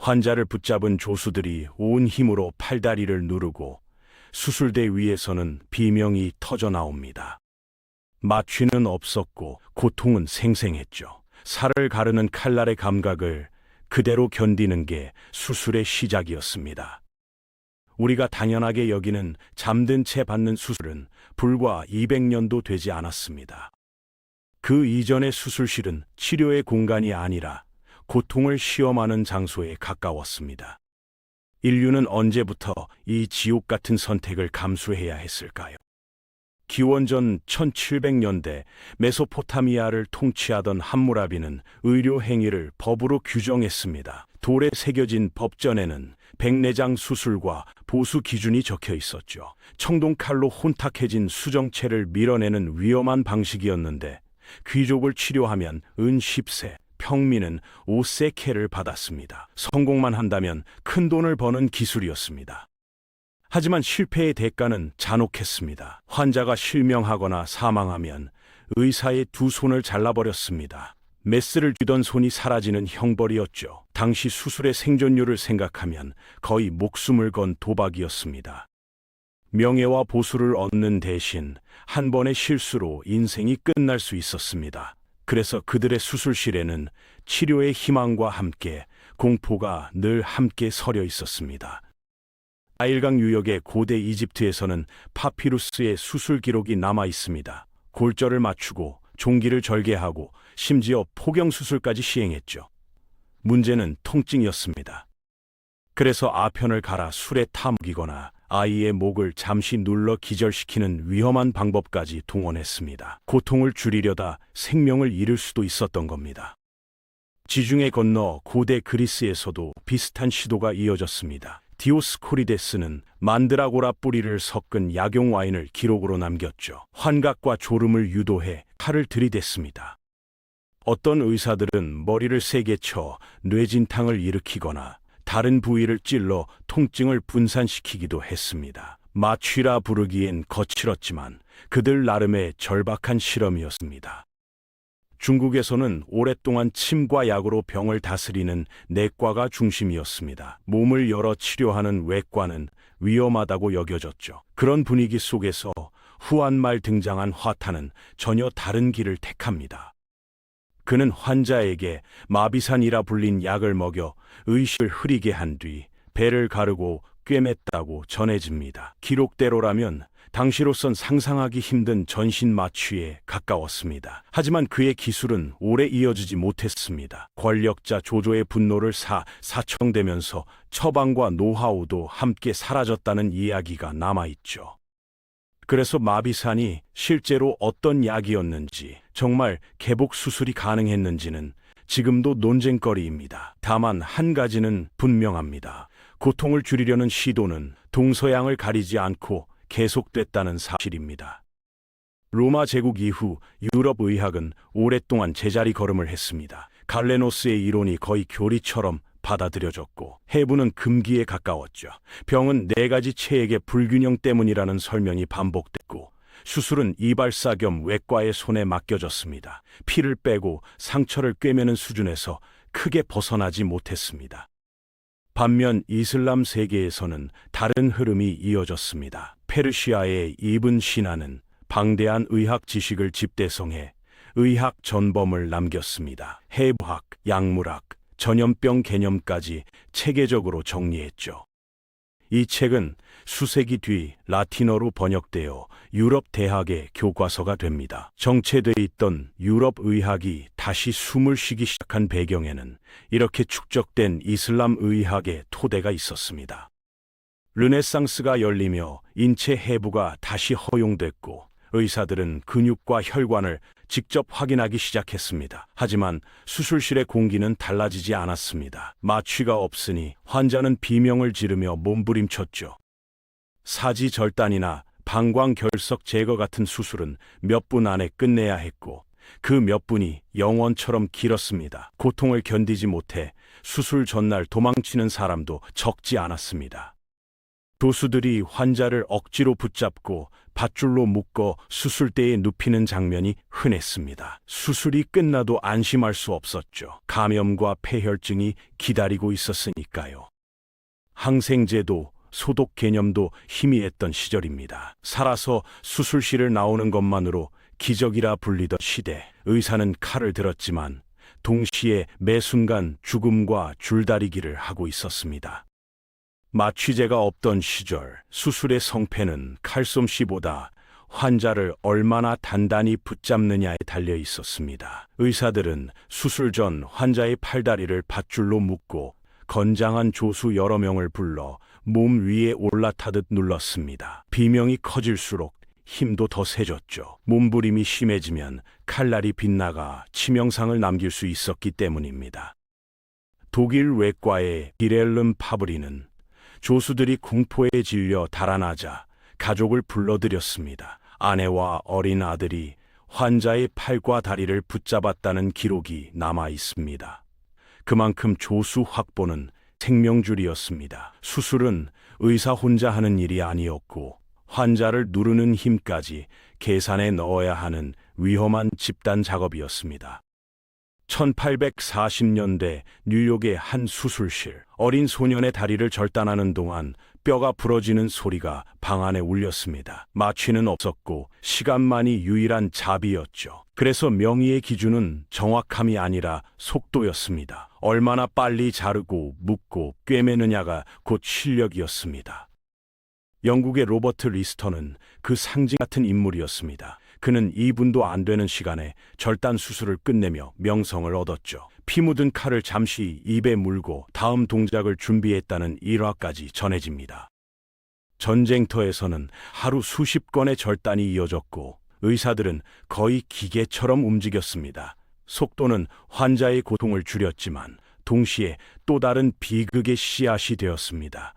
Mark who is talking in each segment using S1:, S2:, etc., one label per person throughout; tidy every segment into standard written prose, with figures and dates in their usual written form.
S1: 환자를 붙잡은 조수들이 온 힘으로 팔다리를 누르고 수술대 위에서는 비명이 터져 나옵니다. 마취는 없었고 고통은 생생했죠. 살을 가르는 칼날의 감각을 그대로 견디는 게 수술의 시작이었습니다. 우리가 당연하게 여기는 잠든 채 받는 수술은 불과 200년도 되지 않았습니다. 그 이전의 수술실은 치료의 공간이 아니라 고통을 시험하는 장소에 가까웠습니다. 인류는 언제부터 이 지옥 같은 선택을 감수해야 했을까요? 기원전 1700년대 메소포타미아를 통치하던 함무라비는 의료 행위를 법으로 규정했습니다. 돌에 새겨진 법전에는 백내장 수술과 보수 기준이 적혀 있었죠. 청동칼로 혼탁해진 수정체를 밀어내는 위험한 방식이었는데 귀족을 치료하면 은 10세, 평민은 5세케를 받았습니다. 성공만 한다면 큰 돈을 버는 기술이었습니다. 하지만 실패의 대가는 잔혹했습니다. 환자가 실명하거나 사망하면 의사의 두 손을 잘라버렸습니다. 메스를 쥐던 손이 사라지는 형벌이었죠. 당시 수술의 생존율을 생각하면 거의 목숨을 건 도박이었습니다. 명예와 보수를 얻는 대신 한 번의 실수로 인생이 끝날 수 있었습니다. 그래서 그들의 수술실에는 치료의 희망과 함께 공포가 늘 함께 서려 있었습니다. 나일강 유역의 고대 이집트에서는 파피루스의 수술 기록이 남아 있습니다. 골절을 맞추고 종기를 절개하고 심지어 포경수술까지 시행했죠. 문제는 통증이었습니다. 그래서 아편을 갈아 술에 타먹이거나 아이의 목을 잠시 눌러 기절시키는 위험한 방법까지 동원했습니다. 고통을 줄이려다 생명을 잃을 수도 있었던 겁니다. 지중해 건너 고대 그리스에서도 비슷한 시도가 이어졌습니다. 디오스코리데스는 만드라고라 뿌리를 섞은 약용 와인을 기록으로 남겼죠. 환각과 졸음을 유도해 칼을 들이댔습니다. 어떤 의사들은 머리를 세게 쳐 뇌진탕을 일으키거나 다른 부위를 찔러 통증을 분산시키기도 했습니다. 마취라 부르기엔 거칠었지만 그들 나름의 절박한 실험이었습니다. 중국에서는 오랫동안 침과 약으로 병을 다스리는 내과가 중심이었습니다. 몸을 열어 치료하는 외과는 위험하다고 여겨졌죠. 그런 분위기 속에서 후한말 등장한 화타는 전혀 다른 길을 택합니다. 그는 환자에게 마비산이라 불린 약을 먹여 의식을 흐리게 한 뒤 배를 가르고 꿰맸다고 전해집니다. 기록대로라면 당시로선 상상하기 힘든 전신 마취에 가까웠습니다. 하지만 그의 기술은 오래 이어지지 못했습니다. 권력자 조조의 분노를 사청되면서 처방과 노하우도 함께 사라졌다는 이야기가 남아있죠. 그래서 마비산이 실제로 어떤 약이었는지, 정말 개복 수술이 가능했는지는 지금도 논쟁거리입니다. 다만 한 가지는 분명합니다. 고통을 줄이려는 시도는 동서양을 가리지 않고 계속됐다는 사실입니다. 로마 제국 이후 유럽 의학은 오랫동안 제자리 걸음을 했습니다. 갈레노스의 이론이 거의 교리처럼 받아들여졌고 해부는 금기에 가까웠죠. 병은 4가지 체액의 불균형 때문이라는 설명이 반복됐고 수술은 이발사 겸 외과의 손에 맡겨졌습니다. 피를 빼고 상처를 꿰매는 수준에서 크게 벗어나지 못했습니다. 반면 이슬람 세계에서는 다른 흐름이 이어졌습니다. 페르시아의 이븐 시나는 방대한 의학 지식을 집대성해 의학 전범을 남겼습니다. 해부학, 약물학, 전염병 개념까지 체계적으로 정리했죠. 이 책은 수세기 뒤 라틴어로 번역되어 유럽 대학의 교과서가 됩니다. 정체돼 있던 유럽 의학이 다시 숨을 쉬기 시작한 배경에는 이렇게 축적된 이슬람 의학의 토대가 있었습니다. 르네상스가 열리며 인체 해부가 다시 허용됐고 의사들은 근육과 혈관을 직접 확인하기 시작했습니다. 하지만 수술실의 공기는 달라지지 않았습니다. 마취가 없으니 환자는 비명을 지르며 몸부림쳤죠. 사지절단이나 방광결석 제거 같은 수술은 몇 분 안에 끝내야 했고 그 몇 분이 영원처럼 길었습니다. 고통을 견디지 못해 수술 전날 도망치는 사람도 적지 않았습니다. 교수들이 환자를 억지로 붙잡고 밧줄로 묶어 수술대에 눕히는 장면이 흔했습니다. 수술이 끝나도 안심할 수 없었죠. 감염과 폐혈증이 기다리고 있었으니까요. 항생제도 소독 개념도 희미했던 시절입니다. 살아서 수술실을 나오는 것만으로 기적이라 불리던 시대, 의사는 칼을 들었지만 동시에 매 순간 죽음과 줄다리기를 하고 있었습니다. 마취제가 없던 시절, 수술의 성패는 칼솜씨보다 환자를 얼마나 단단히 붙잡느냐에 달려 있었습니다. 의사들은 수술 전 환자의 팔다리를 밧줄로 묶고 건장한 조수 여러 명을 불러 몸 위에 올라타듯 눌렀습니다. 비명이 커질수록 힘도 더 세졌죠. 몸부림이 심해지면 칼날이 빗나가 치명상을 남길 수 있었기 때문입니다. 독일 외과의 비렐름 파브리는 조수들이 공포에 질려 달아나자 가족을 불러들였습니다. 아내와 어린 아들이 환자의 팔과 다리를 붙잡았다는 기록이 남아 있습니다. 그만큼 조수 확보는 생명줄이었습니다. 수술은 의사 혼자 하는 일이 아니었고 환자를 누르는 힘까지 계산에 넣어야 하는 위험한 집단 작업이었습니다. 1840년대 뉴욕의 한 수술실, 어린 소년의 다리를 절단하는 동안 뼈가 부러지는 소리가 방 안에 울렸습니다. 마취는 없었고 시간만이 유일한 자비였죠. 그래서 명의의 기준은 정확함이 아니라 속도였습니다. 얼마나 빨리 자르고 묶고 꿰매느냐가 곧 실력이었습니다. 영국의 로버트 리스터는 그 상징 같은 인물이었습니다. 그는 2분도 안 되는 시간에 절단 수술을 끝내며 명성을 얻었죠. 피 묻은 칼을 잠시 입에 물고 다음 동작을 준비했다는 일화까지 전해집니다. 전쟁터에서는 하루 수십 건의 절단이 이어졌고 의사들은 거의 기계처럼 움직였습니다. 속도는 환자의 고통을 줄였지만 동시에 또 다른 비극의 씨앗이 되었습니다.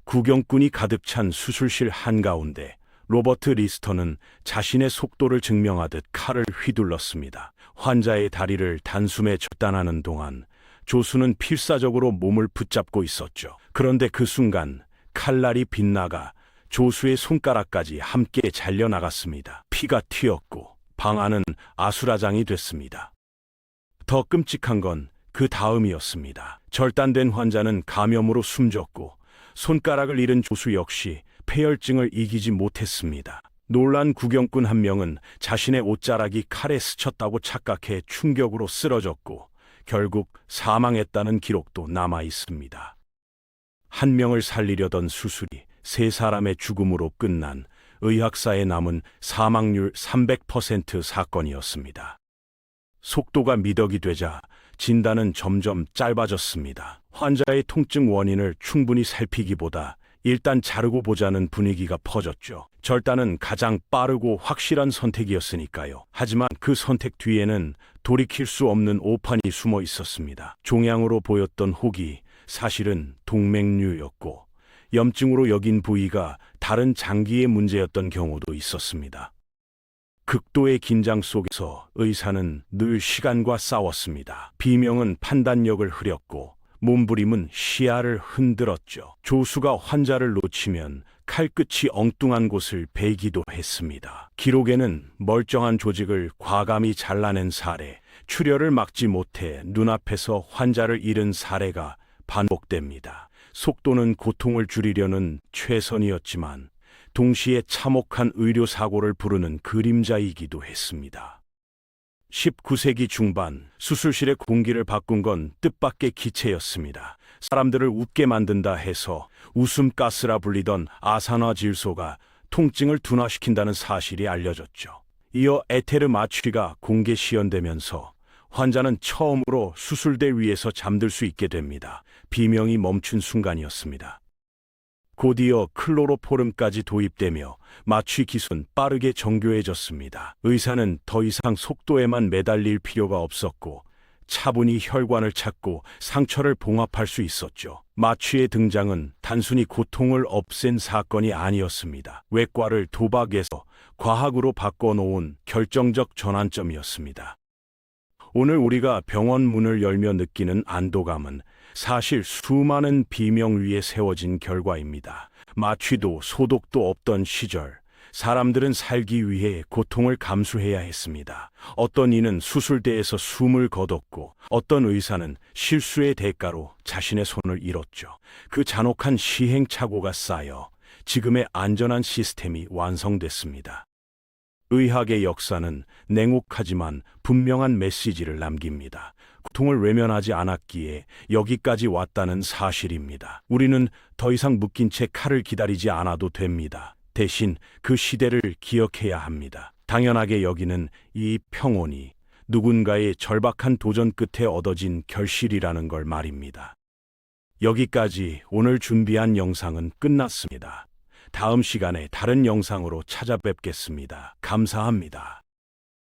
S1: 구경꾼이 가득 찬 수술실 한가운데 로버트 리스터는 자신의 속도를 증명하듯 칼을 휘둘렀습니다. 환자의 다리를 단숨에 절단하는 동안 조수는 필사적으로 몸을 붙잡고 있었죠. 그런데 그 순간 칼날이 빗나가 조수의 손가락까지 함께 잘려나갔습니다. 피가 튀었고 방 안은 아수라장이 됐습니다. 더 끔찍한 건 그 다음이었습니다. 절단된 환자는 감염으로 숨졌고 손가락을 잃은 조수 역시 폐혈증을 이기지 못했습니다. 놀란 구경꾼 한 명은 자신의 옷자락이 칼에 스쳤다고 착각해 충격으로 쓰러졌고 결국 사망했다는 기록도 남아 있습니다. 한 명을 살리려던 수술이 세 사람의 죽음으로 끝난 의학사에 남은 사망률 300% 사건이었습니다. 속도가 미덕이 되자 진단은 점점 짧아졌습니다. 환자의 통증 원인을 충분히 살피기보다 일단 자르고 보자는 분위기가 퍼졌죠. 절단은 가장 빠르고 확실한 선택이었으니까요. 하지만 그 선택 뒤에는 돌이킬 수 없는 오판이 숨어 있었습니다. 종양으로 보였던 혹이 사실은 동맥류였고 염증으로 여긴 부위가 다른 장기의 문제였던 경우도 있었습니다. 극도의 긴장 속에서 의사는 늘 시간과 싸웠습니다. 비명은 판단력을 흐렸고 몸부림은 시야를 흔들었죠. 조수가 환자를 놓치면 칼끝이 엉뚱한 곳을 베기도 했습니다. 기록에는 멀쩡한 조직을 과감히 잘라낸 사례, 출혈을 막지 못해 눈앞에서 환자를 잃은 사례가 반복됩니다. 속도는 고통을 줄이려는 최선이었지만 동시에 참혹한 의료사고를 부르는 그림자이기도 했습니다. 19세기 중반 수술실의 공기를 바꾼 건 뜻밖의 기체였습니다. 사람들을 웃게 만든다 해서 웃음가스라 불리던 아산화질소가 통증을 둔화시킨다는 사실이 알려졌죠. 이어 에테르 마취가 공개 시연되면서 환자는 처음으로 수술대 위에서 잠들 수 있게 됩니다. 비명이 멈춘 순간이었습니다. 곧이어 클로로포름까지 도입되며 마취 기술은 빠르게 정교해졌습니다. 의사는 더 이상 속도에만 매달릴 필요가 없었고 차분히 혈관을 찾고 상처를 봉합할 수 있었죠. 마취의 등장은 단순히 고통을 없앤 사건이 아니었습니다. 외과를 도박에서 과학으로 바꿔놓은 결정적 전환점이었습니다. 오늘 우리가 병원 문을 열며 느끼는 안도감은 사실 수많은 비명 위에 세워진 결과입니다. 마취도 소독도 없던 시절, 사람들은 살기 위해 고통을 감수해야 했습니다. 어떤 이는 수술대에서 숨을 거뒀고 어떤 의사는 실수의 대가로 자신의 손을 잃었죠. 그 잔혹한 시행착오가 쌓여 지금의 안전한 시스템이 완성됐습니다. 의학의 역사는 냉혹하지만 분명한 메시지를 남깁니다. 고통을 외면하지 않았기에 여기까지 왔다는 사실입니다. 우리는 더 이상 묶인 채 칼을 기다리지 않아도 됩니다. 대신 그 시대를 기억해야 합니다. 당연하게 여기는 이 평온이 누군가의 절박한 도전 끝에 얻어진 결실이라는 걸 말입니다. 여기까지 오늘 준비한 영상은 끝났습니다. 다음 시간에 다른 영상으로 찾아뵙겠습니다. 감사합니다.